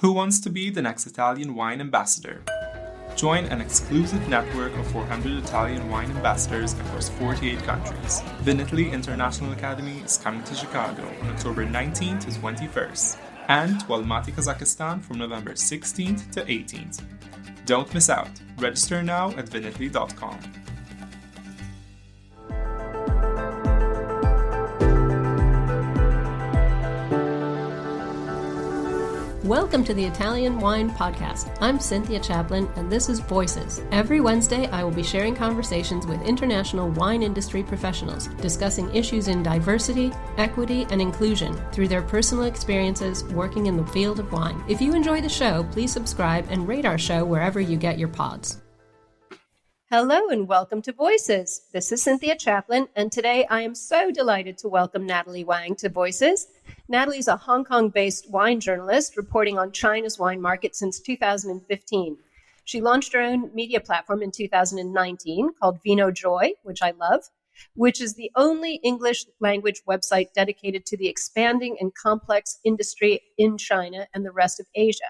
Who wants to be the next Italian wine ambassador? Join an exclusive network of 400 Italian wine ambassadors across 48 countries. Vinitaly International Academy is coming to Chicago on October 19th to 21st, and to Almaty, Kazakhstan from November 16th to 18th. Don't miss out. Register now at vinitaly.com. Welcome to the Italian Wine Podcast. I'm Cynthia Chaplin, and this is Voices. Every Wednesday, I will be sharing conversations with international wine industry professionals, discussing issues in diversity, equity, and inclusion through their personal experiences working in the field of wine. If you enjoy the show, please subscribe and rate our show wherever you get your pods. Hello and welcome to Voices. This is Cynthia Chaplin, and today I am so delighted to welcome Natalie Wang to Voices. Natalie's a Hong Kong-based wine journalist reporting on China's wine market since 2015. She launched her own media platform in 2019 called Vino Joy, which I love, which is the only English language website dedicated to the expanding and complex industry in China and the rest of Asia.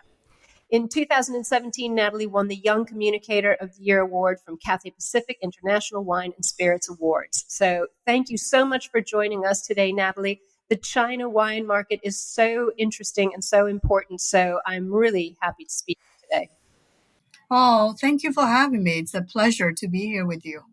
In 2017, Natalie won the Young Communicator of the Year award from Cathay Pacific International Wine and Spirits Awards. So thank you so much for joining us today, Natalie. The China wine market is so interesting and so important, so I'm really happy to speak today. Oh, thank you for having me. It's a pleasure to be here with you.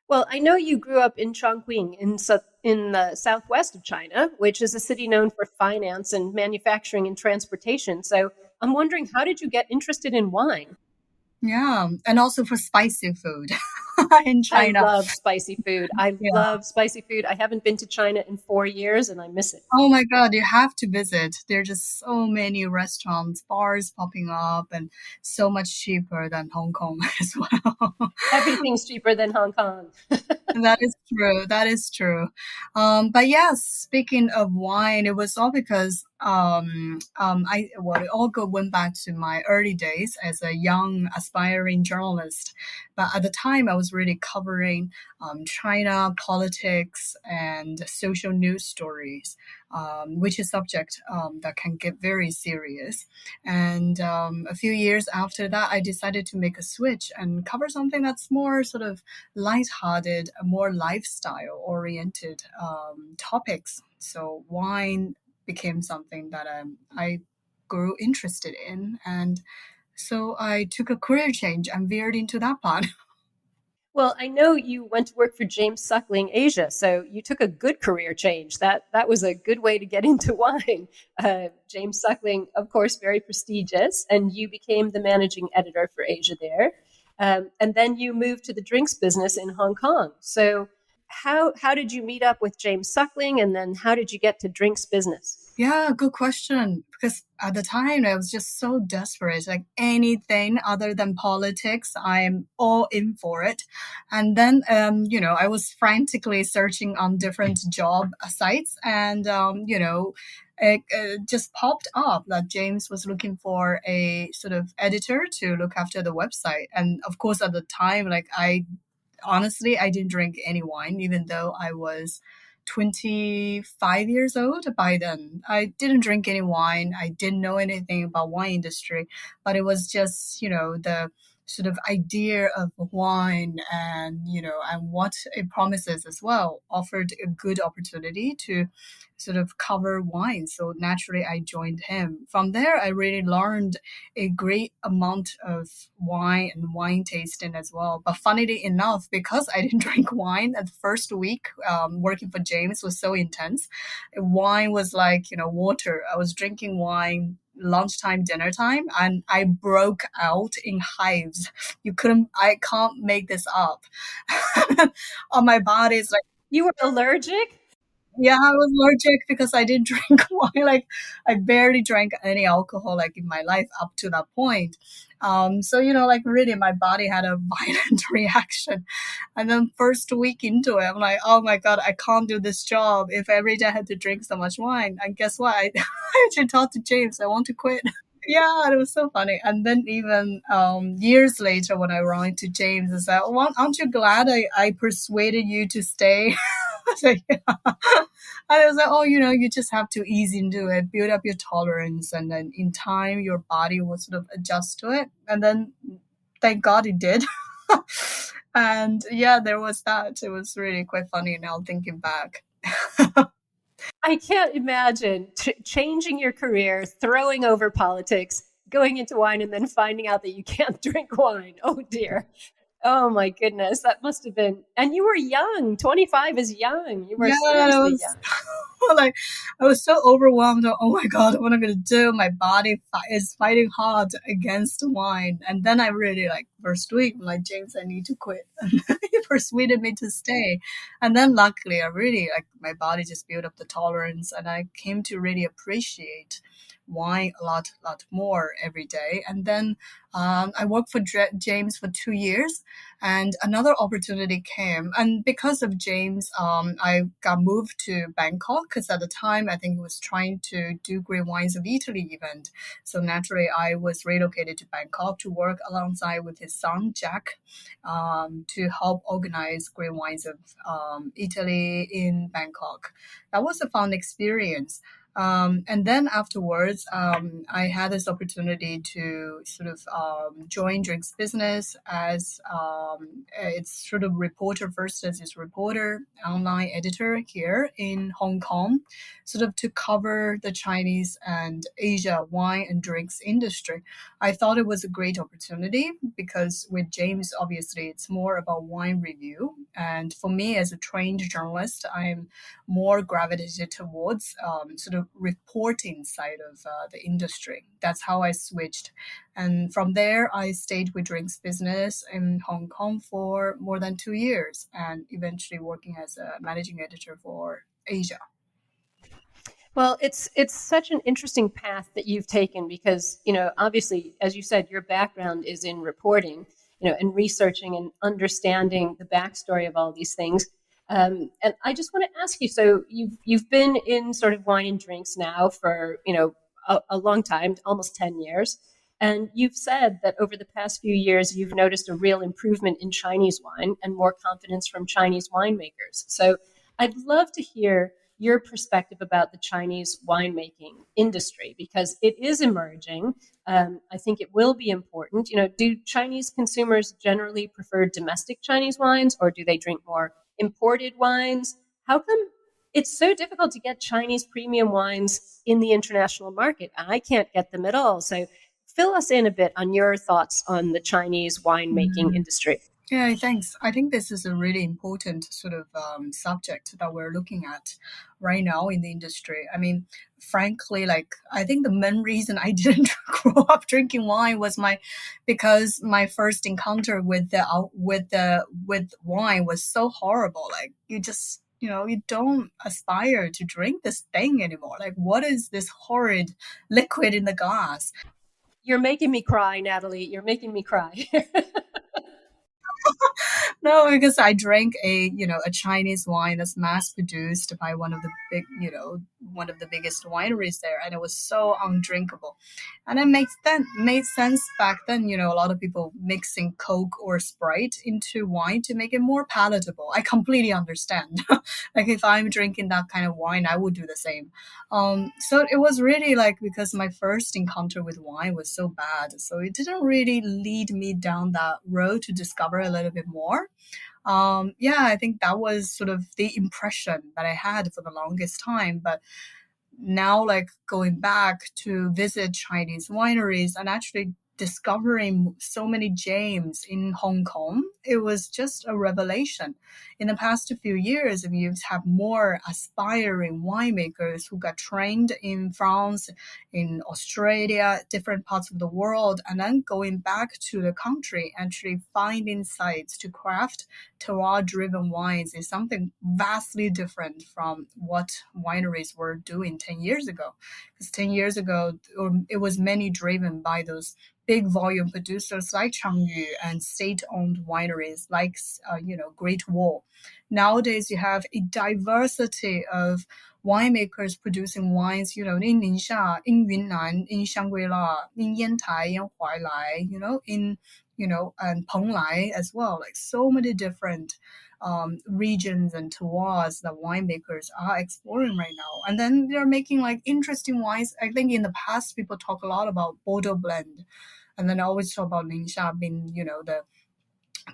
Well, I know you grew up in Chongqing in the southwest of China, which is a city known for finance and manufacturing and transportation. So I'm wondering, how did you get interested in wine? Yeah, and also for spicy food in China. I love spicy food. I haven't been to China in 4 years, and I miss it. Oh my God, you have to visit. There are just so many restaurants, bars popping up, and so much cheaper than Hong Kong as well. Everything's cheaper than Hong Kong. That is true. That is true. But yes, speaking of wine, it was all because it all went back to my early days as a young aspiring journalist. But at the time, I was really covering China politics and social news stories, which is subject that can get very serious. And a few years after that, I decided to make a switch and cover something that's more sort of lighthearted, more lifestyle-oriented topics. So wine became something that I grew interested in. And so I took a career change and veered into that path. Well, I know you went to work for James Suckling Asia, so you took a good career change. That was a good way to get into wine. James Suckling, of course, very prestigious, and you became the managing editor for Asia there. And then you moved to the drinks business in Hong Kong. So how did you meet up with James Suckling, and then how did you get to drinks business? Yeah, good question. Because at the time, I was just so desperate. Like anything other than politics, I'm all in for it. And then, I was frantically searching on different job sites, and it just popped up that James was looking for a sort of editor to look after the website. And of course, at the time, honestly, I didn't drink any wine, even though I was 25 years old by then. I didn't drink any wine. I didn't know anything about wine industry, but it was just, the sort of idea of wine and what it promises as well offered a good opportunity to sort of cover wine. So naturally I joined him. From there, I really learned a great amount of wine and wine tasting as well. But funnily enough, because I didn't drink wine, at the first week working for James was so intense. Wine was like, water. I was drinking wine lunchtime, dinner time, and I broke out in hives. I can't make this up. On my body, it's like, you were allergic? Yeah, I was allergic because I didn't drink wine. I barely drank any alcohol in my life up to that point. So really my body had a violent reaction. And then first week into it, I'm like, oh my God, I can't do this job if every day I had to drink so much wine. And guess what? I actually talked to James. I want to quit. Yeah, it was so funny. And then even years later when I ran into James, I said, well, aren't you glad I persuaded you to stay? So, yeah. And I was like, oh, you just have to ease into it, build up your tolerance, and then in time, your body will sort of adjust to it. And then, thank God it did. And yeah, there was that. It was really quite funny now thinking back. I can't imagine changing your career, throwing over politics, going into wine, and then finding out that you can't drink wine. Oh dear. Oh my goodness. That must have been. And you were young. 25 is young. You were Yeah, it seriously was young. like I was so overwhelmed. Oh my God, what am I gonna do? My body is fighting hard against wine. And then I really like first week, I'm like, James, I need to quit. And he persuaded me to stay. And then luckily, I really like my body just built up the tolerance, and I came to really appreciate wine a lot more every day. And then I worked for James for 2 years, and another opportunity came. And because of James, I got moved to Bangkok because at the time I think he was trying to do Great Wines of Italy event. So naturally, I was relocated to Bangkok to work alongside with his son Jack, to help organize Great Wines of Italy in Bangkok. That was a fun experience. And then afterwards, I had this opportunity to sort of join drinks business as it's sort of reporter first as its reporter, online editor here in Hong Kong, sort of to cover the Chinese and Asia wine and drinks industry. I thought it was a great opportunity because with James, obviously, it's more about wine review. And for me, as a trained journalist, I'm more gravitated towards sort of reporting side of the industry. That's how I switched. And from there, I stayed with drinks business in Hong Kong for more than 2 years and eventually working as a managing editor for Asia. Well, it's such an interesting path that you've taken because, obviously, as you said, your background is in reporting, and researching and understanding the backstory of all these things. And I just want to ask you, so you've been in sort of wine and drinks now for, a long time, almost 10 years. And you've said that over the past few years, you've noticed a real improvement in Chinese wine and more confidence from Chinese winemakers. So I'd love to hear your perspective about the Chinese winemaking industry because it is emerging. I think it will be important. Do Chinese consumers generally prefer domestic Chinese wines or do they drink more imported wines? How come it's so difficult to get Chinese premium wines in the international market? I can't get them at all. So fill us in a bit on your thoughts on the Chinese winemaking Mm. industry. Yeah, thanks. I think this is a really important sort of subject that we're looking at right now in the industry. I mean, frankly, like I think the main reason I didn't grow up drinking wine was because my first encounter with with wine was so horrible. Like you just you don't aspire to drink this thing anymore. Like what is this horrid liquid in the glass? You're making me cry, Natalie. You're making me cry. No, because I drank a Chinese wine that's mass produced by one of the biggest wineries there, and it was so undrinkable. And it made sense back then. A lot of people mixing Coke or Sprite into wine to make it more palatable. I completely understand. Like if I'm drinking that kind of wine, I would do the same. So it was really like because my first encounter with wine was so bad, so it didn't really lead me down that road to discover a little bit more. Yeah, I think that was sort of the impression that I had for the longest time. But now, like going back to visit Chinese wineries and actually discovering so many gems in Hong Kong, it was just a revelation. In the past few years, we have more aspiring winemakers who got trained in France, in Australia, different parts of the world, and then going back to the country, actually finding sites to craft terroir-driven wines is something vastly different from what wineries were doing 10 years ago. Because 10 years ago, it was mainly driven by those big volume producers like Changyu and state-owned wineries like Great Wall. Nowadays, you have a diversity of winemakers producing wines, in Ningxia, in Yunnan, in Shangri-La, in Yantai, in Huailai, and Penglai as well. Like so many different regions and terroirs that winemakers are exploring right now. And then they're making like interesting wines. I think in the past, people talk a lot about Bordeaux blend. And then I always talk about Ningxia being, the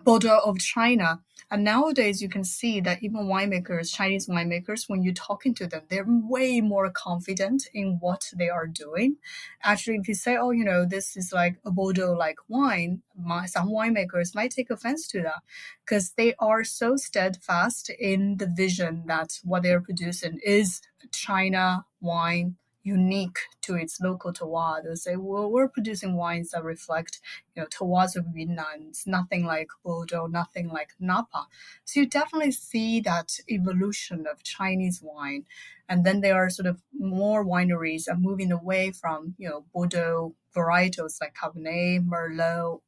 border of China. And nowadays, you can see that even winemakers, Chinese winemakers, when you're talking to them, they're way more confident in what they are doing. Actually, if you say, oh, this is like a Bordeaux-like wine, some winemakers might take offense to that because they are so steadfast in the vision that what they're producing is China wine unique to its local terroir. They'll say, well, we're producing wines that reflect terroirs of Yunnan. It's nothing like Bordeaux, nothing like Napa. So you definitely see that evolution of Chinese wine. And then there are sort of more wineries are moving away from, Bordeaux varietals like Cabernet, Merlot,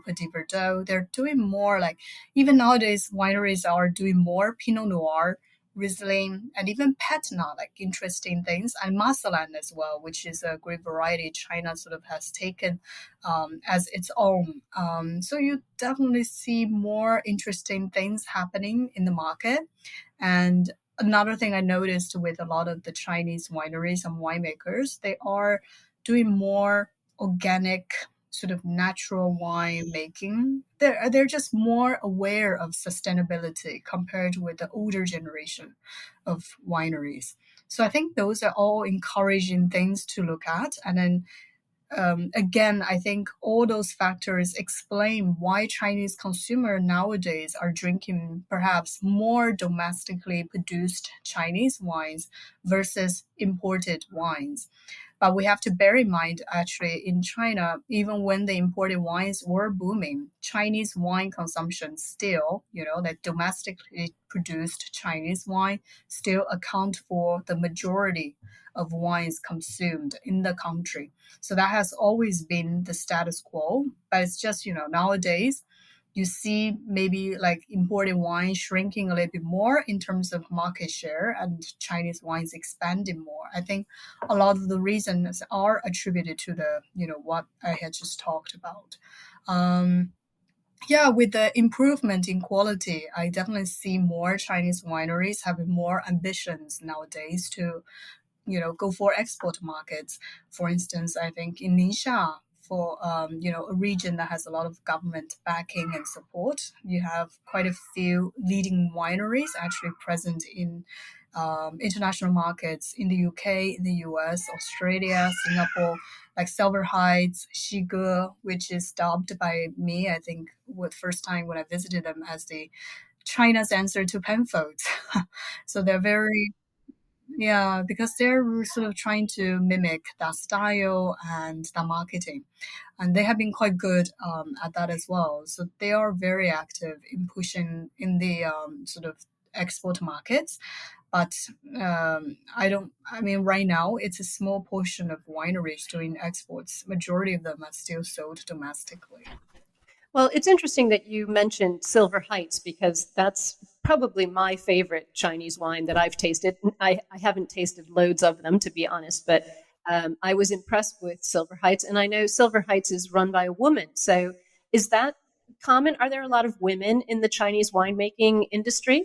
Petit Verdot. They're doing more like, even nowadays, wineries are doing more Pinot Noir, Riesling, and even Patna, like interesting things, and Marselan as well, which is a great variety China sort of has taken as its own. So you definitely see more interesting things happening in the market. And another thing I noticed with a lot of the Chinese wineries and winemakers, they are doing more organic sort of natural wine making. They're just more aware of sustainability compared with the older generation of wineries. So I think those are all encouraging things to look at. And then again, I think all those factors explain why Chinese consumers nowadays are drinking perhaps more domestically produced Chinese wines versus imported wines. But we have to bear in mind, actually, in China, even when the imported wines were booming, Chinese wine consumption still, that domestically produced Chinese wine still account for the majority of wines consumed in the country. So that has always been the status quo. But it's just, nowadays, you see maybe like imported wine shrinking a little bit more in terms of market share and Chinese wines expanding more. I think a lot of the reasons are attributed to the, what I had just talked about. Yeah, with the improvement in quality, I definitely see more Chinese wineries having more ambitions nowadays to go for export markets. For instance, I think in Ningxia, for a region that has a lot of government backing and support, you have quite a few leading wineries actually present in international markets in the UK, in the US, Australia, Singapore, like Silver Heights, Shige, which is dubbed by me, I think, the first time when I visited them as the China's answer to Penfolds. So they're very yeah, because they're sort of trying to mimic that style and that marketing. And they have been quite good at that as well. So they are very active in pushing in the sort of export markets. But I mean, right now, it's a small portion of wineries doing exports. Majority of them are still sold domestically. Well, it's interesting that you mentioned Silver Heights because that's probably my favorite Chinese wine that I've tasted. I haven't tasted loads of them, to be honest, but I was impressed with Silver Heights. And I know Silver Heights is run by a woman. So is that common? Are there a lot of women in the Chinese winemaking industry?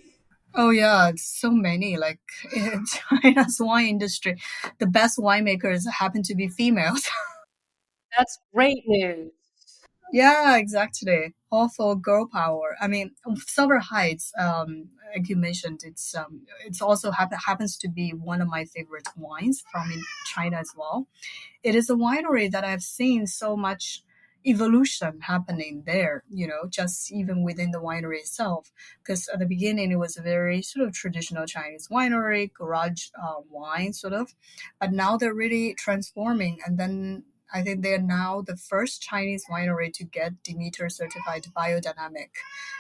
Oh yeah, it's so many. Like in China's wine industry, the best winemakers happen to be females. That's great news. Yeah, exactly. All for girl power. I mean, Silver Heights, like you mentioned, it's also happens to be one of my favorite wines from in China as well. It is a winery that I've seen so much evolution happening there, just even within the winery itself. Because at the beginning, it was a very sort of traditional Chinese winery, garage wine sort of. But now they're really transforming. And then I think they're now the first Chinese winery to get Demeter certified biodynamic.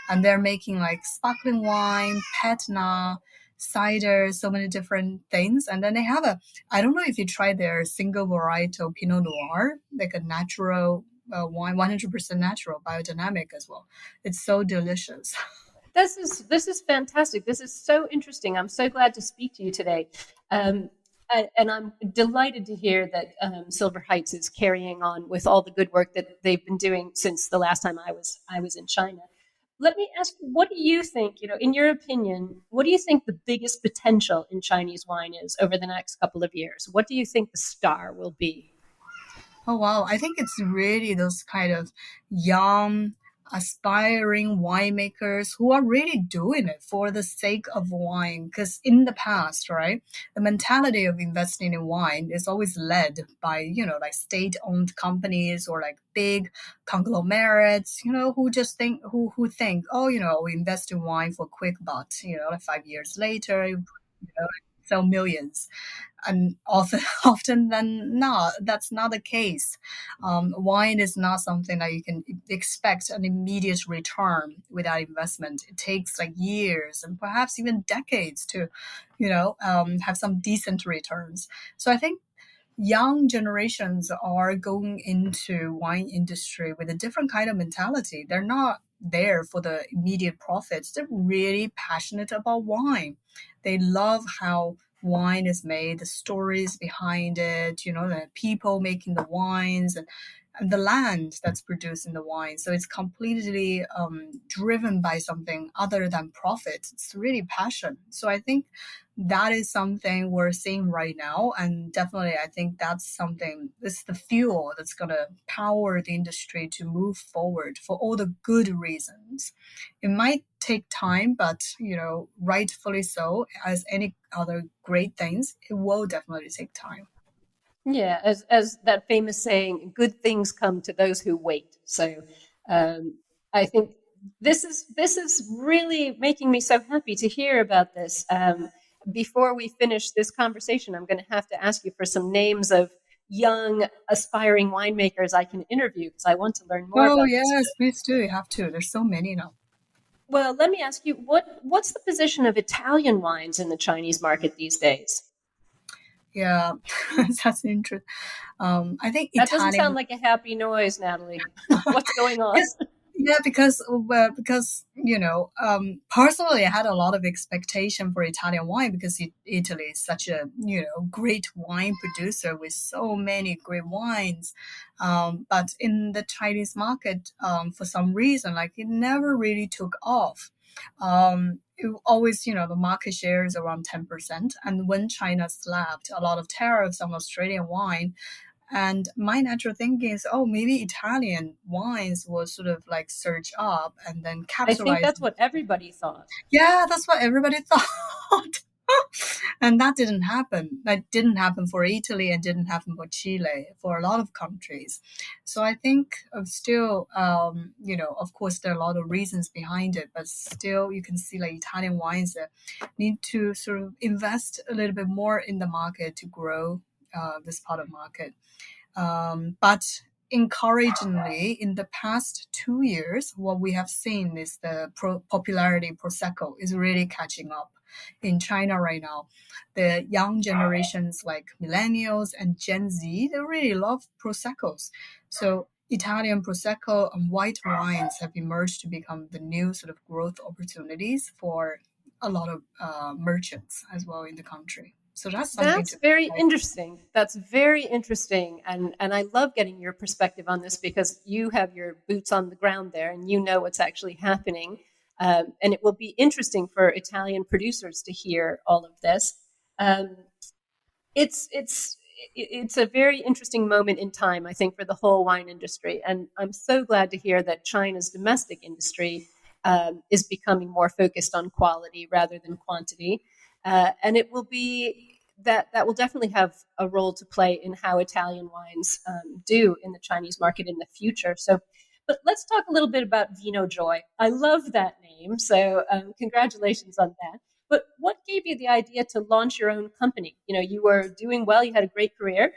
And they're making like sparkling wine, Patna, cider, so many different things. And then they have I don't know if you tried their single varietal Pinot Noir, like a natural wine, 100% natural, biodynamic as well. It's so delicious. This is fantastic. This is so interesting. I'm so glad to speak to you today. Um, and I'm delighted to hear that Silver Heights is carrying on with all the good work that they've been doing since the last time I was in China. Let me ask, what do you think, in your opinion, what do you think the biggest potential in Chinese wine is over the next couple of years? What do you think the star will be? Oh wow, I think it's really those kind of young, aspiring winemakers who are really doing it for the sake of wine. Because in the past, right, the mentality of investing in wine is always led by, like state-owned companies or like big conglomerates, who just think, oh, we invest in wine for quick bucks, like 5 years later, sell millions, and often often than not that's not the case. Wine is not something that you can expect an immediate return without investment. It takes like years and perhaps even decades to have some decent returns. So I think young generations are going into wine industry with a different kind of mentality. They're not there for the immediate profits. They're really passionate about wine. They love how wine is made, the stories behind it, the people making the wines, and the land that's producing the wine. So it's completely driven by something other than profit. It's really passion. So I think that is something we're seeing right now. And definitely, I think this is the fuel that's going to power the industry to move forward for all the good reasons. It might take time, but, rightfully so, as any other great things, it will definitely take time. Yeah, as that famous saying, good things come to those who wait. So I think this is really making me so happy to hear about this. Before we finish this conversation, I'm going to have to ask you for some names of young aspiring winemakers I can interview because I want to learn more Oh, about this. yes, please do. You have to. There's so many now. Well, let me ask you, what's the position of Italian wines in the Chinese market these days? Yeah, that's interesting. I think That doesn't Italian. sound like a happy noise, Natalie. What's going on? Yes, yeah, because personally, I had a lot of expectation for Italian wine because Italy is such a great wine producer with so many great wines. But in the Chinese market, for some reason, like it never really took off. It always, the market share is around 10%. And when China slapped a lot of tariffs on Australian wine, and my natural thinking is, oh, maybe Italian wines will sort of like surge up and then I think capitalize. that's what everybody thought. Yeah, that's what everybody thought. And that didn't happen. That didn't happen for Italy and didn't happen for Chile, for a lot of countries. So I think still, of course, there are a lot of reasons behind it, but still, you can see like Italian wines that need to sort of invest a little bit more in the market to grow this part of market. But encouragingly, in the past 2 years, what we have seen is the popularity Prosecco is really catching up in China right now. The young generations like millennials and Gen Z, they really love Proseccos. So Italian Prosecco and white wines have emerged to become the new sort of growth opportunities for a lot of merchants as well in the country. So that's something That's to very like. interesting. That's very interesting. And I love getting your perspective on this because you have your boots on the ground there and you know what's actually happening. And it will be interesting for Italian producers to hear all of this. Um, it's a very interesting moment in time, I think, for the whole wine industry. And I'm so glad to hear that China's domestic industry is becoming more focused on quality rather than quantity. And it will be that will definitely have a role to play in how Italian wines do in the Chinese market in the future. So, but let's talk a little bit about Vino Joy. I love that name, so congratulations on that. But what gave you the idea to launch your own company? You were doing well, you had a great career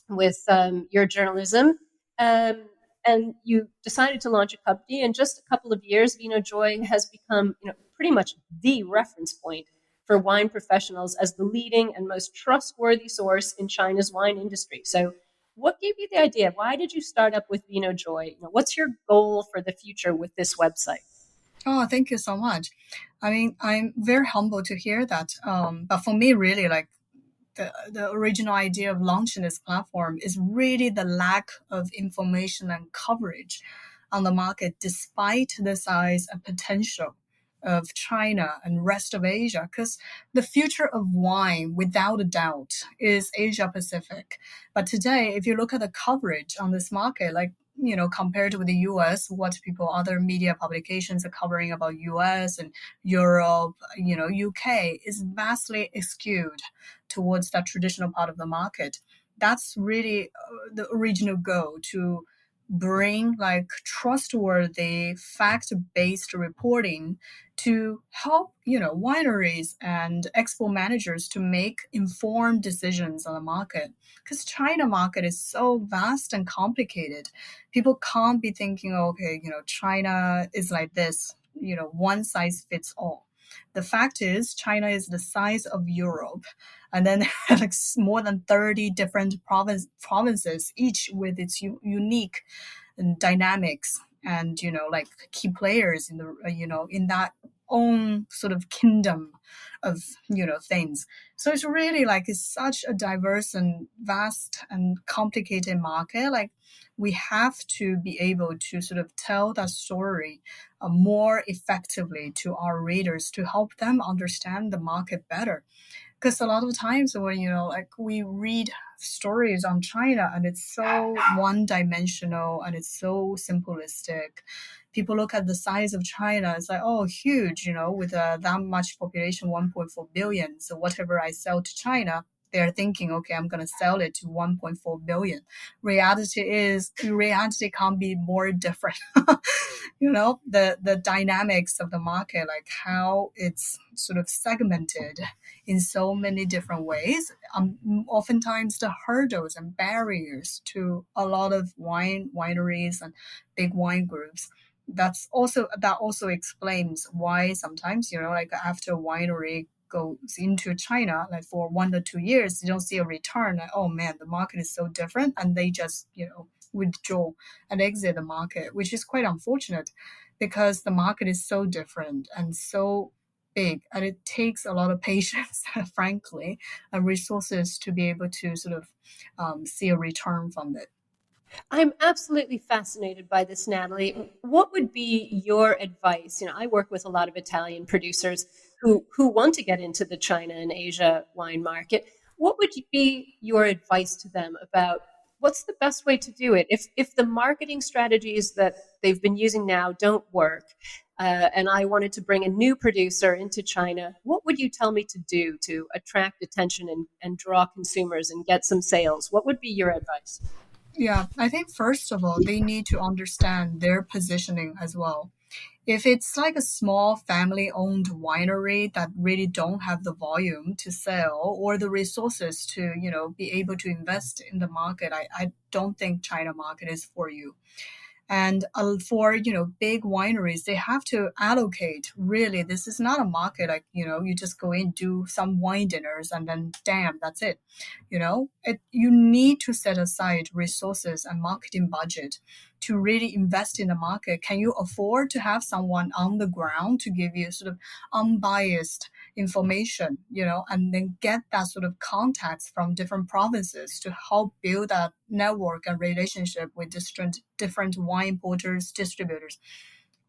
with your journalism, um, and you decided to launch a company. In just a couple of years, Vino Joy has become, pretty much the reference point for wine professionals as the leading and most trustworthy source in China's wine industry. So, what gave you the idea? Why did you start up with Vino Joy? What's your goal for the future with this website? Oh, thank you so much. I mean, I'm very humbled to hear that. But for me, really, like the original idea of launching this platform is really the lack of information and coverage on the market, despite the size and potential of China and rest of Asia. Because the future of wine, without a doubt, is Asia Pacific. But today, if you look at the coverage on this market, like compared with the US, what people, other media publications are covering about US and Europe, UK is vastly skewed towards that traditional part of the market. That's really the original goal, to bring like trustworthy fact-based reporting to help wineries and expo managers to make informed decisions on the market, because China market is so vast and complicated. People can't be thinking, okay, China is like this, one size fits all. The fact is, China is the size of Europe, and then like more than 30 different provinces, each with its unique dynamics and like key players in the in that own sort of kingdom of things. So it's really like it's such a diverse and vast and complicated market. Like we have to be able to sort of tell that story more effectively to our readers, to help them understand the market better. Because a lot of times when like we read stories on China and it's so one dimensional and it's so simplistic, people look at the size of China, it's like, oh, huge, with that much population, 1.4 billion, so whatever I sell to China, they're thinking, okay, I'm going to sell it to 1.4 billion. Reality can't be more different. The dynamics of the market, like how it's sort of segmented in so many different ways. Oftentimes the hurdles and barriers to a lot of wineries and big wine groups. That also explains why sometimes, like after a winery goes into China, like for 1 or 2 years, you don't see a return. Like, oh man, the market is so different, and they just, withdraw and exit the market, which is quite unfortunate because the market is so different and so big, and it takes a lot of patience, frankly, and resources to be able to sort of see a return from it. I'm absolutely fascinated by this, Natalie. What would be your advice? I work with a lot of Italian producers who want to get into the China and Asia wine market. What would be your advice to them about what's the best way to do it? If the marketing strategies that they've been using now don't work, and I wanted to bring a new producer into China, what would you tell me to do to attract attention and draw consumers and get some sales? What would be your advice? Yeah, I think first of all, they need to understand their positioning as well. If it's like a small family owned winery that really don't have the volume to sell or the resources to, be able to invest in the market, I don't think China market is for you. And for big wineries, they have to allocate. Really, this is not a market like you just go in, do some wine dinners, and then damn, that's it. You need to set aside resources and marketing budget to really invest in the market. Can you afford to have someone on the ground to give you sort of unbiased information, and then get that sort of contacts from different provinces to help build that network and relationship with different wine importers, distributors?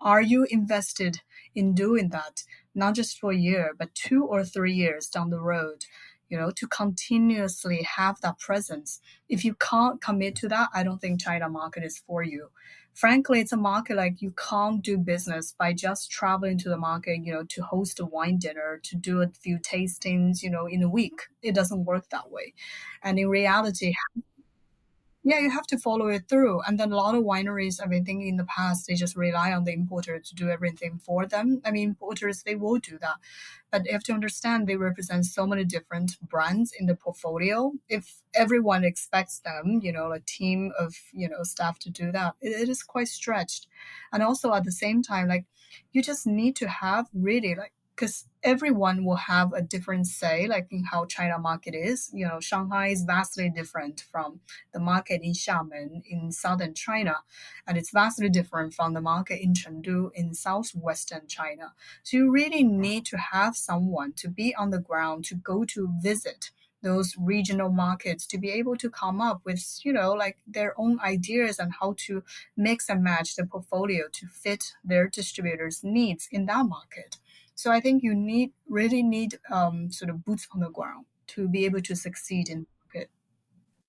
Are you invested in doing that, not just for a year, but 2 or 3 years down the road, to continuously have that presence? If you can't commit to that, I don't think China market is for you. Frankly, it's a market like you can't do business by just traveling to the market, to host a wine dinner, to do a few tastings, in a week. It doesn't work that way. And in reality, yeah, you have to follow it through. And then a lot of wineries, I've been thinking in the past, they just rely on the importer to do everything for them. I mean, importers, they will do that. But you have to understand they represent so many different brands in the portfolio. If everyone expects them, a team of, staff to do that, it is quite stretched. And also at the same time, like you just need to have really like, because everyone will have a different say, like in how China market is. Shanghai is vastly different from the market in Xiamen in southern China, and it's vastly different from the market in Chengdu in southwestern China. So you really need to have someone to be on the ground, to go to visit those regional markets, to be able to come up with, like their own ideas on how to mix and match the portfolio to fit their distributors' needs in that market. So I think you really need sort of boots on the ground to be able to succeed in the market.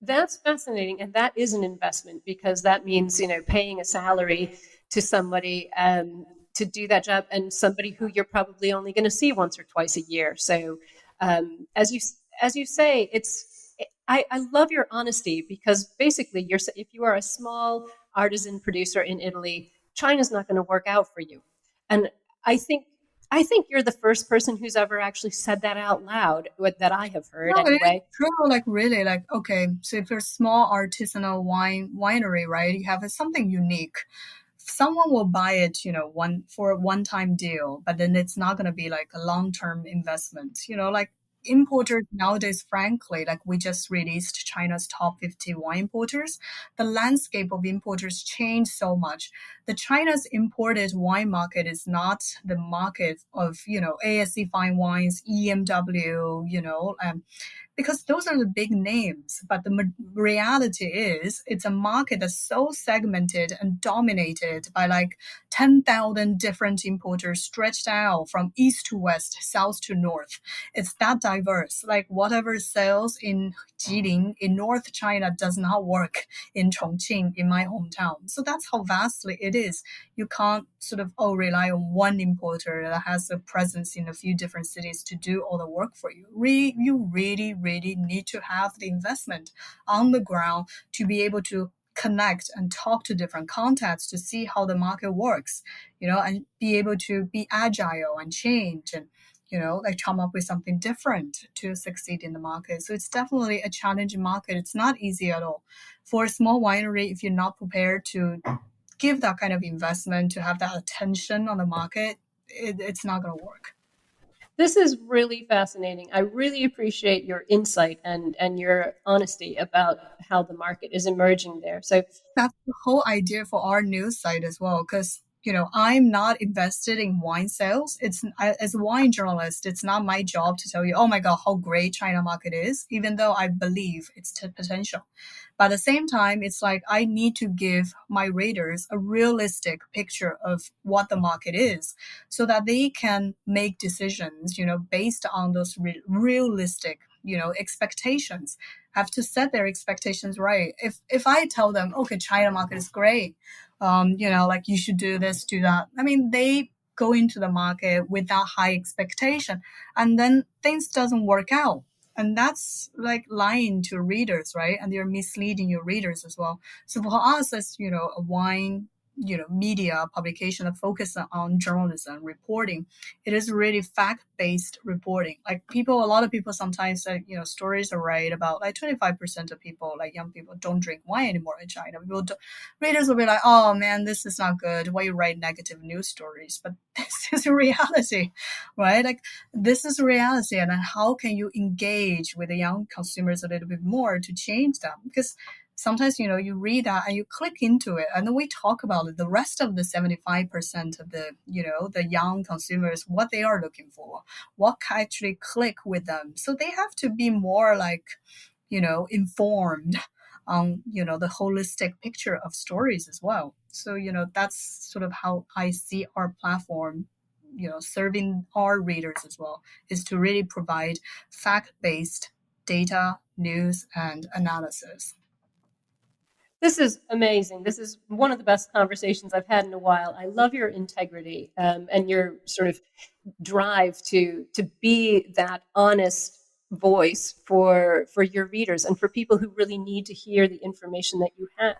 That's fascinating, and that is an investment because that means paying a salary to somebody to do that job, and somebody who you're probably only going to see once or twice a year. So, as you say, I love your honesty because basically, if you are a small artisan producer in Italy, China's not going to work out for you, and I think. I think you're the first person who's ever actually said that out loud, that I have heard No, it is anyway. true. Like really, like okay. So if you're a small artisanal winery, right, you have something unique. Someone will buy it, one for a one-time deal, but then it's not going to be like a long-term investment. Like importers nowadays, frankly, like we just released China's top 50 wine importers. The landscape of importers changed so much. The China's imported wine market is not the market of, ASC Fine Wines, EMW, because those are the big names. But the reality is it's a market that's so segmented and dominated by like 10,000 different importers stretched out from east to west, south to north. It's that diverse. Like whatever sells in Jilin in North China does not work in Chongqing, in my hometown. So that's how vastly it is. You can't sort of rely on one importer that has a presence in a few different cities to do all the work for you. You really, really need to have the investment on the ground to be able to connect and talk to different contacts to see how the market works, and be able to be agile and change and like come up with something different to succeed in the market. So it's definitely a challenging market. It's not easy at all. For a small winery, if you're not prepared to give that kind of investment, to have that attention on the market, it's not going to work. This is really fascinating. I really appreciate your insight and your honesty about how the market is emerging there. So That's the whole idea for our news site as well, because I'm not invested in wine sales. As a wine journalist, it's not my job to tell you, oh my God, how great China market is, even though I believe its potential. But at the same time, it's like I need to give my readers a realistic picture of what the market is so that they can make decisions, based on those realistic, expectations. Have to set their expectations right. If I tell them, okay, China market is great, like you should do this, do that. I mean, they go into the market with that high expectation, and then things doesn't work out. And that's like lying to readers, right? And you're misleading your readers as well. So for us as, a wine, media publication that focuses on journalism reporting, it is really fact-based reporting. Like a lot of people sometimes say, stories are right about like 25% of people, like young people, don't drink wine anymore in China. Readers will be like, oh man, this is not good. Why you write negative news stories? But this is a reality, right? Like this is a reality. And then how can you engage with the young consumers a little bit more to change them? Because sometimes, you read that and you click into it, and then we talk about it. The rest of the 75% of the, the young consumers, what they are looking for, what can actually click with them. So they have to be more like, informed on, the holistic picture of stories as well. So, that's sort of how I see our platform, serving our readers as well, is to really provide fact-based data, news, and analysis. this is amazing. This is one of the best conversations I've had in a while. I love your integrity and your sort of drive to be that honest voice for your readers and for people who really need to hear the information that you have.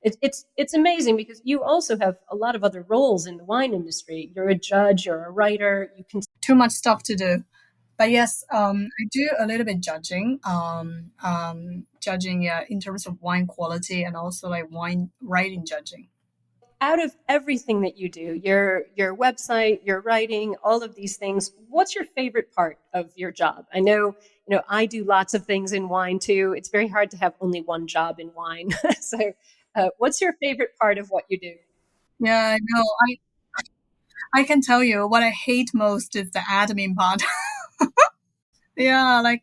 It's amazing because you also have a lot of other roles in the wine industry. You're a judge, you're a writer, you can. Too much stuff to do. But yes, I do a little bit judging, judging, yeah, in terms of wine quality and also like wine writing judging. out of everything that you do, your website, your writing, all of these things, what's your favorite part of your job? I know, I do lots of things in wine too. It's very hard to have only one job in wine. So, what's your favorite part of what you do? Yeah, I know. I can tell you what I hate most is the admin part. Yeah, like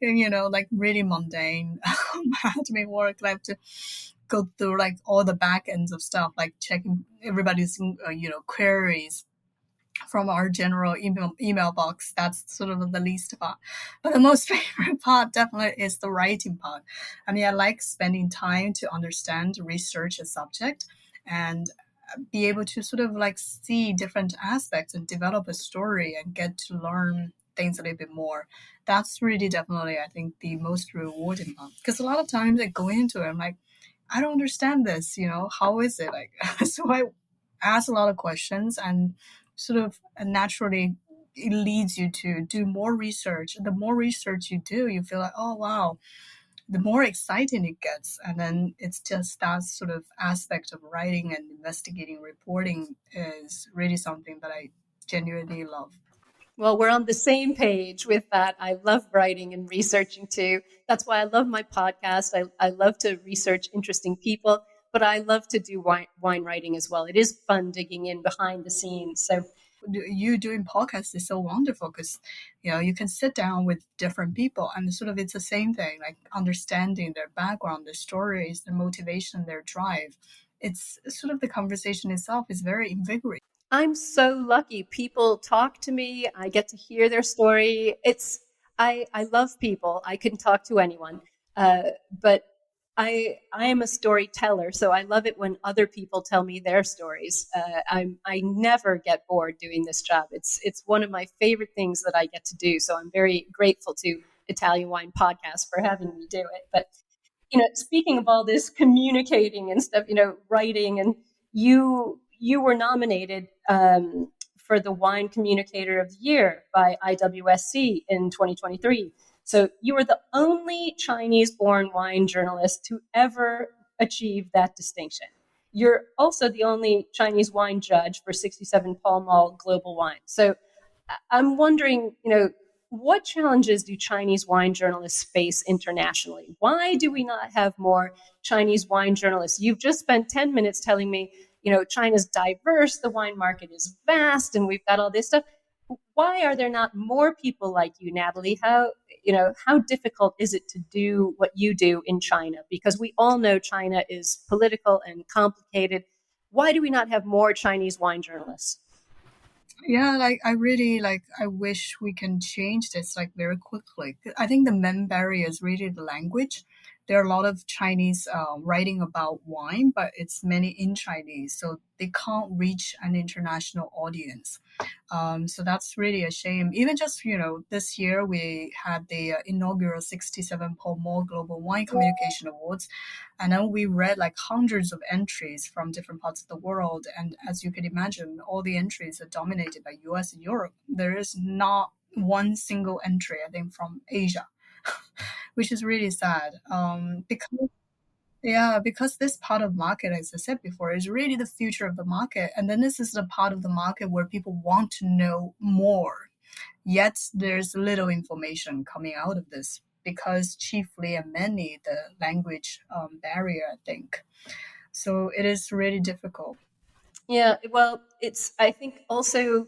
like really mundane admin work. I have to go through like all the back ends of stuff, like checking everybody's queries from our general email box. That's sort of the least part. But the most favorite part definitely is the writing part. I mean, I like spending time to understand, research a subject, and be able to sort of like see different aspects and develop a story and get to learn things a little bit more. That's really definitely, I think, the most rewarding part. Because a lot of times I go into it, I'm like, I don't understand this, how is it like? So I ask a lot of questions and sort of naturally it leads you to do more research. The more research you do, you feel like, oh wow, the more exciting it gets. And then it's just that sort of aspect of writing and investigating, reporting is really something that I genuinely love. Well, we're on the same page with that. I love writing and researching too. That's why I love my podcast. I love to research interesting people, but I love to do wine writing as well. It is fun digging in behind the scenes. So, You doing podcasts is so wonderful because you can sit down with different people and sort of it's the same thing, like understanding their background, their stories, their motivation, their drive. It's sort of the conversation itself is very invigorating. I'm so lucky. People talk to me. I get to hear their story. I love people. I can talk to anyone. But I am a storyteller, so I love it when other people tell me their stories. I never get bored doing this job. It's one of my favorite things that I get to do. So I'm very grateful to Italian Wine Podcast for having me do it. But speaking of all this communicating and stuff, writing, and you were nominated for the Wine Communicator of the Year by IWSC in 2023. So you were the only Chinese-born wine journalist to ever achieve that distinction. You're also the only Chinese wine judge for 67 Pall Mall Global Wine. So I'm wondering, what challenges do Chinese wine journalists face internationally? Why do we not have more Chinese wine journalists? You've just spent 10 minutes telling me, China's diverse, the wine market is vast, and we've got all this stuff. Why are there not more people like you, Natalie? How difficult is it to do what you do in China? Because we all know China is political and complicated. Why do we not have more Chinese wine journalists? Yeah, like I really like I wish we can change this like very quickly. I think the main barrier is really the language. There are a lot of Chinese writing about wine, but it's mainly in Chinese, so they can't reach an international audience. So that's really a shame. Even just, this year we had the inaugural 67 Pall Mall Global Wine Communication Awards. And then we read like hundreds of entries from different parts of the world. And as you can imagine, all the entries are dominated by US and Europe. There is not one single entry, I think, from Asia, which is really sad. Because this part of market, as I said before, is really the future of the market. And then this is the part of the market where people want to know more. Yet there's little information coming out of this because chiefly and mainly the language barrier, I think. So it is really difficult. Yeah, well, I think also,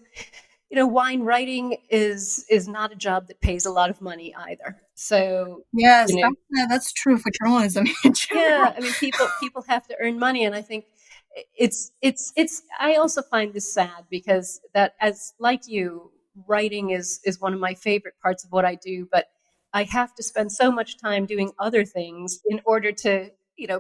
wine writing is not a job that pays a lot of money either. So, Yes, that's true for journalism in yeah, general. I mean, people have to earn money, and I think it's. I also find this sad because that, as like you, writing is one of my favorite parts of what I do, but I have to spend so much time doing other things in order to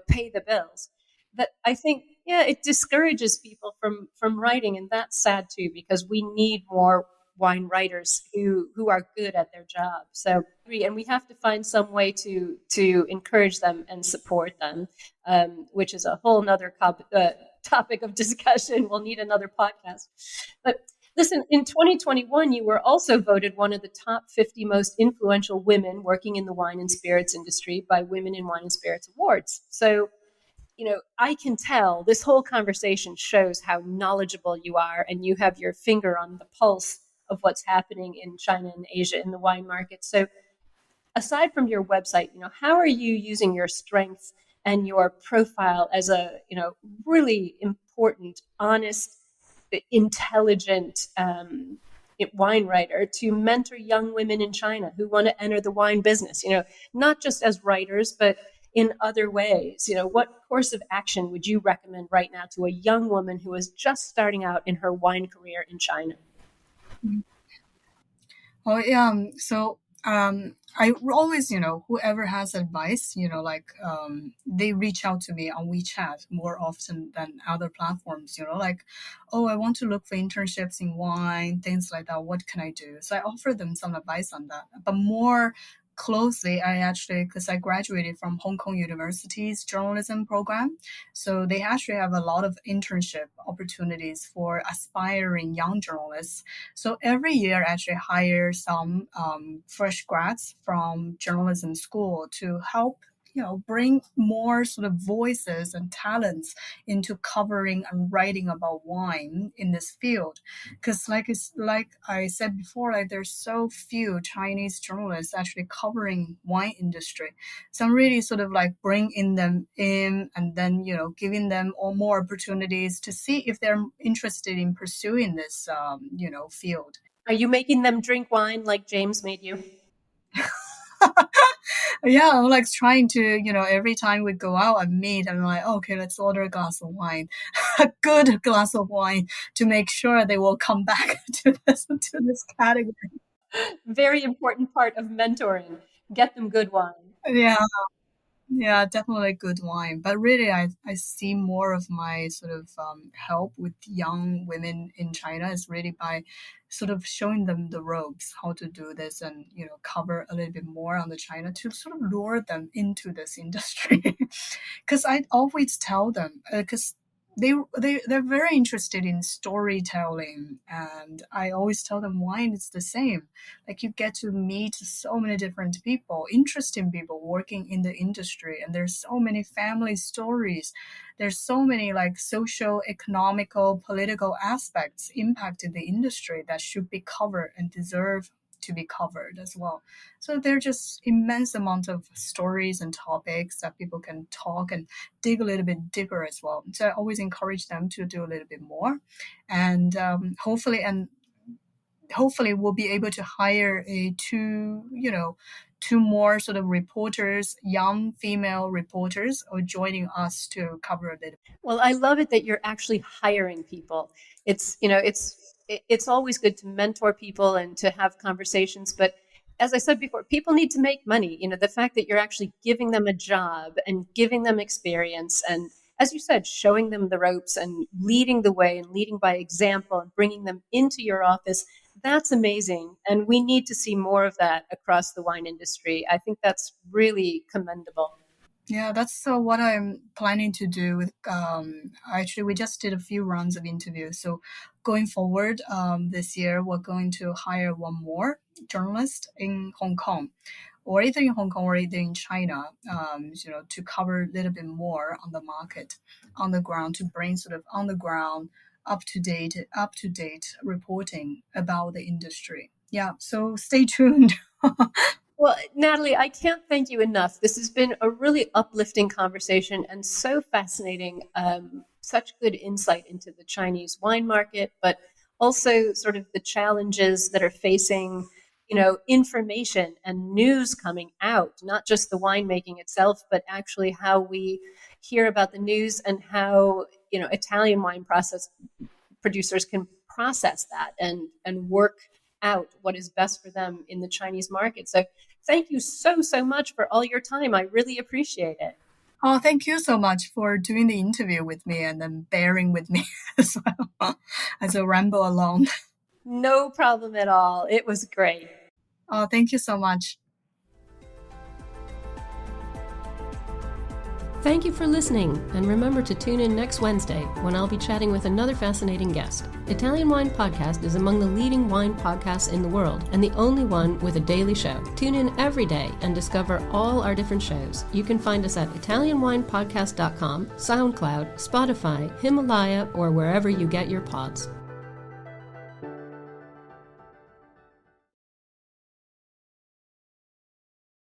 pay the bills. That I think, yeah, it discourages people from writing, and that's sad too because we need more wine writers who are good at their job. So, and we have to find some way to encourage them and support them, which is a whole nother topic of discussion. We'll need another podcast. But listen, in 2021, you were also voted one of the top 50 most influential women working in the wine and spirits industry by Women in Wine and Spirits Awards. So, I can tell this whole conversation shows how knowledgeable you are, and you have your finger on the pulse of what's happening in China and Asia in the wine market. So aside from your website, how are you using your strengths and your profile as a, really important, honest, intelligent wine writer to mentor young women in China who want to enter the wine business, not just as writers, but in other ways? What course of action would you recommend right now to a young woman who is just starting out in her wine career in China? Oh, yeah. So, I always, whoever has advice, they reach out to me on WeChat more often than other platforms, like, oh, I want to look for internships in wine, things like that. What can I do? So I offer them some advice on that. But more closely, I actually, because I graduated from Hong Kong University's journalism program. So they actually have a lot of internship opportunities for aspiring young journalists. So every year, I actually hire some fresh grads from journalism school to help, bring more sort of voices and talents into covering and writing about wine in this field. Because like I said before, like there's so few Chinese journalists actually covering wine industry. So I'm really sort of like bringing them in, and then giving them all more opportunities to see if they're interested in pursuing this field. Are you making them drink wine like James made you? Yeah, I'm like trying to, every time we go out and meet, I'm like, okay, let's order a glass of wine, a good glass of wine, to make sure they will come back to this category. Very important part of mentoring. Get them good wine. Yeah, yeah, definitely good wine. But really, I see more of my sort of help with young women in China is really by sort of showing them the ropes, how to do this, and cover a little bit more on the China to sort of lure them into this industry. Because I always tell them, because they're very interested in storytelling, and I always tell them wine is the same. Like you get to meet so many different people, interesting people working in the industry, and there's so many family stories. There's so many like social, economical, political aspects impacting the industry that should be covered and deserve to be covered as well. So there are just immense amount of stories and topics that people can talk and dig a little bit deeper as well. So I always encourage them to do a little bit more, and hopefully we'll be able to hire two more sort of reporters, young female reporters, or joining us to cover a little. Well, I love it that you're actually hiring people. It's always good to mentor people and to have conversations, but as I said before, people need to make money. The fact that you're actually giving them a job and giving them experience, and as you said, showing them the ropes and leading the way and leading by example and bringing them into your office, that's amazing. And we need to see more of that across the wine industry. I think that's really commendable. Yeah, that's what I'm planning to do with. Actually, we just did a few rounds of interviews. So going forward, this year, we're going to hire one more journalist in Hong Kong, or either in Hong Kong or either in China, to cover a little bit more on the market, on the ground, to bring sort of on the ground, up to date reporting about the industry. Yeah, so stay tuned. Well, Natalie, I can't thank you enough. This has been a really uplifting conversation and so fascinating. Such good insight into the Chinese wine market, but also sort of the challenges that are facing, information and news coming out, not just the winemaking itself, but actually how we hear about the news and how, Italian wine process producers can process that and work out what is best for them in the Chinese market. So thank you so much for all your time. I really appreciate it. Oh, thank you so much for doing the interview with me and then bearing with me as well as I ramble along. No problem at all. It was great. Oh, thank you so much. Thank you for listening, and remember to tune in next Wednesday when I'll be chatting with another fascinating guest. Italian Wine Podcast is among the leading wine podcasts in the world and the only one with a daily show. Tune in every day and discover all our different shows. You can find us at ItalianWinePodcast.com, SoundCloud, Spotify, Himalaya, or wherever you get your pods.